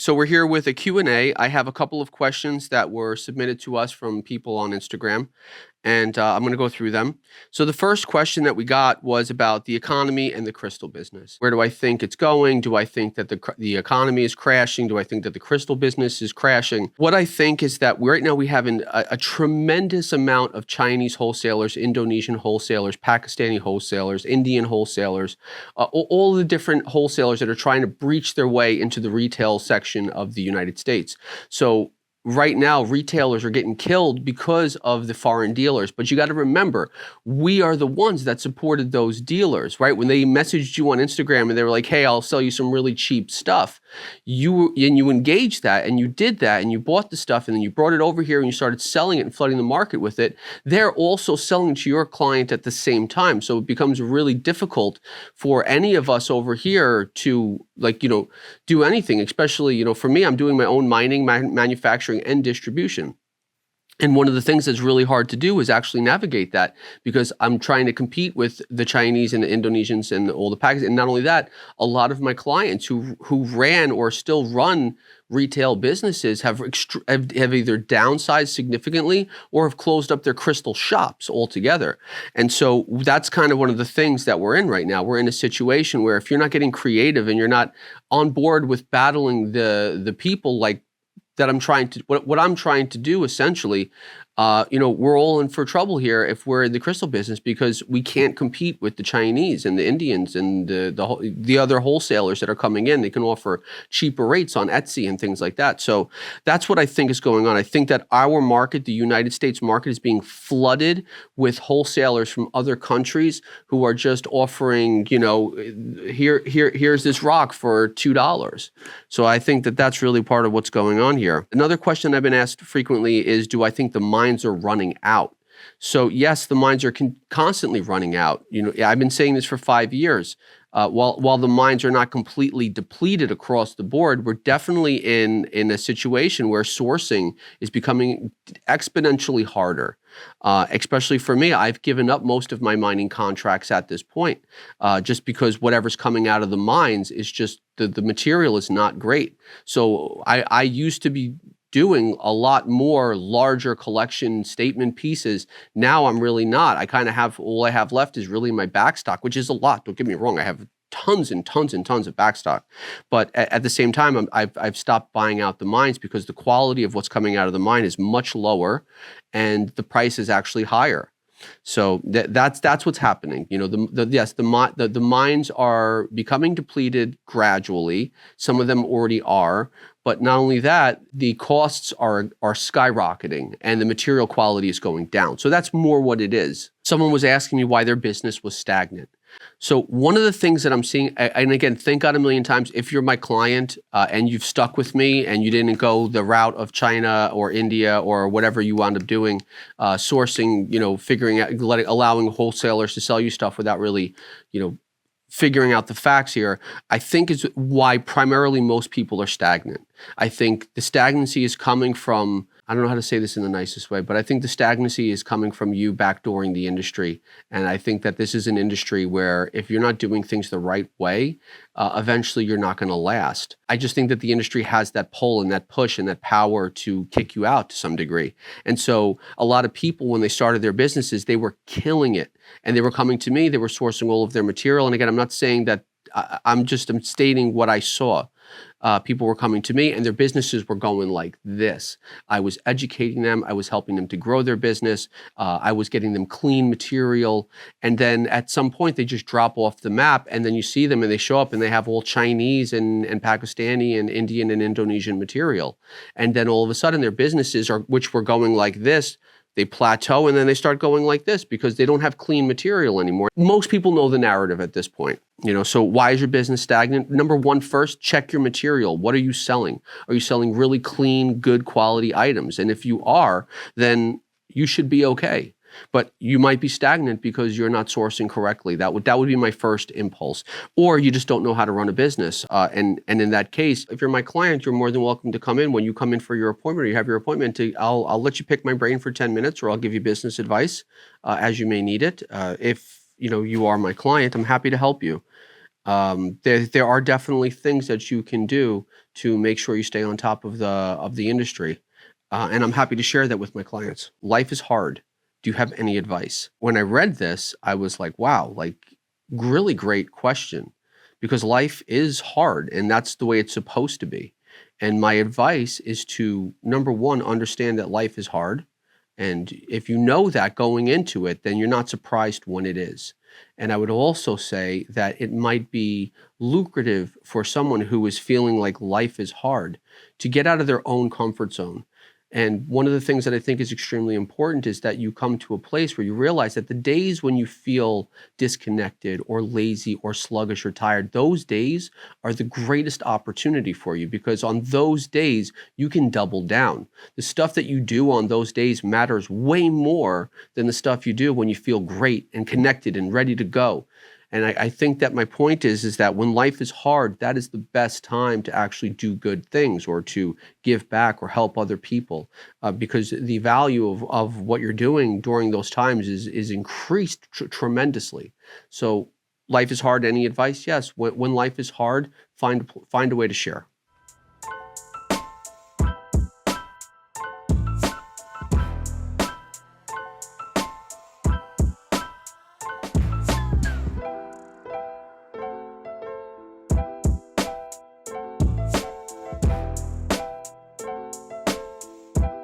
So we're here with a Q&A. I have a couple of questions that were submitted to us from people on Instagram, and I'm going to go through them. So the first question that we got was about the economy and the crystal business. Where do I think it's going? Do I think that the economy is crashing? Do I think that the crystal business is crashing? What I think is that right now we have a tremendous amount of Chinese wholesalers, Indonesian wholesalers, Pakistani wholesalers, Indian wholesalers, all the different wholesalers that are trying to breach their way into the retail section of the United States. So right now, retailers are getting killed because of the foreign dealers. But you got to remember, we are the ones that supported those dealers, right? When they messaged you on Instagram and they were like, hey, I'll sell you some really cheap stuff. You engaged that and you did that and you bought the stuff and then you brought it over here and you started selling it and flooding the market with it. They're also selling to your client at the same time. So it becomes really difficult for any of us over here to do anything, especially, for me, I'm doing my own mining, manufacturing, and distribution. And one of the things that's really hard to do is actually navigate that because I'm trying to compete with the Chinese and the Indonesians and all the Pakistanis. And not only that, a lot of my clients who ran or still run retail businesses have either downsized significantly or have closed up their crystal shops altogether. And so that's kind of one of the things that we're in right now. We're in a situation where if you're not getting creative and you're not on board with battling the people like that what I'm trying to do essentially, we're all in for trouble here if we're in the crystal business because we can't compete with the Chinese and the Indians and the other wholesalers that are coming in. They can offer cheaper rates on Etsy and things like that. So that's what I think is going on. I think that our market, the United States market, is being flooded with wholesalers from other countries who are just offering, here's this rock for $2. So I think that that's really part of what's going on here. Another question I've been asked frequently is, do I think the mines are running out? So yes, the mines are constantly running out. I've been saying this for 5 years. While the mines are not completely depleted across the board, we're definitely in a situation where sourcing is becoming exponentially harder. Especially for me, I've given up most of my mining contracts at this point, just because whatever's coming out of the mines is just the material is not great. So I used to be doing a lot more larger collection statement pieces. Now I'm really not. I kind of all I have left is really my backstock, which is a lot. Don't get me wrong. I have tons and tons and tons of backstock. But at the same time, I've stopped buying out the mines because the quality of what's coming out of the mine is much lower and the price is actually higher. So that's what's happening. The mines are becoming depleted gradually. Some of them already are. But not only that, the costs are skyrocketing and the material quality is going down. So that's more what it is. Someone was asking me why their business was stagnant. So one of the things that I'm seeing, and again, thank God a million times, if you're my client and you've stuck with me and you didn't go the route of China or India or whatever you wound up doing, sourcing, figuring out, allowing wholesalers to sell you stuff without really, figuring out the facts here, I think is why primarily most people are stagnant. I think the stagnancy is coming from, I don't know how to say this in the nicest way, but I think the stagnancy is coming from you backdooring the industry. And I think that this is an industry where if you're not doing things the right way, eventually you're not going to last. I just think that the industry has that pull and that push and that power to kick you out to some degree. And so a lot of people, when they started their businesses, they were killing it. And they were coming to me, they were sourcing all of their material. And again, I'm not saying that, I'm stating what I saw. People were coming to me and their businesses were going like this. I was educating them. I was helping them to grow their business. I was getting them clean material. And then at some point they just drop off the map and then you see them and they show up and they have all Chinese and Pakistani and Indian and Indonesian material. And then all of a sudden their businesses which were going like this, they plateau and then they start going like this because they don't have clean material anymore. Most people know the narrative at this point. So why is your business stagnant? Number one, first, check your material. What are you selling? Are you selling really clean, good quality items? And if you are, then you should be okay. But you might be stagnant because you're not sourcing correctly. That would be my first impulse. Or you just don't know how to run a business. And in that case, if you're my client, you're more than welcome to come in. When you come in for your appointment or you have your appointment, I'll let you pick my brain for 10 minutes or I'll give you business advice as you may need it. If you are my client, I'm happy to help you. There are definitely things that you can do to make sure you stay on top of the industry, and I'm happy to share that with my clients. Life is hard. Do you have any advice? When I read this, I was like, wow, like really great question, because life is hard, and that's the way it's supposed to be. And my advice is to, number one, understand that life is hard. And if you know that going into it, then you're not surprised when it is. And I would also say that it might be lucrative for someone who is feeling like life is hard to get out of their own comfort zone. And one of the things that I think is extremely important is that you come to a place where you realize that the days when you feel disconnected or lazy or sluggish or tired, those days are the greatest opportunity for you, because on those days you can double down. The stuff that you do on those days matters way more than the stuff you do when you feel great and connected and ready to go. And I think that my point is that when life is hard, that is the best time to actually do good things or to give back or help other people, because the value of what you're doing during those times is increased tremendously. So life is hard. Any advice? Yes. When life is hard, find a way to share.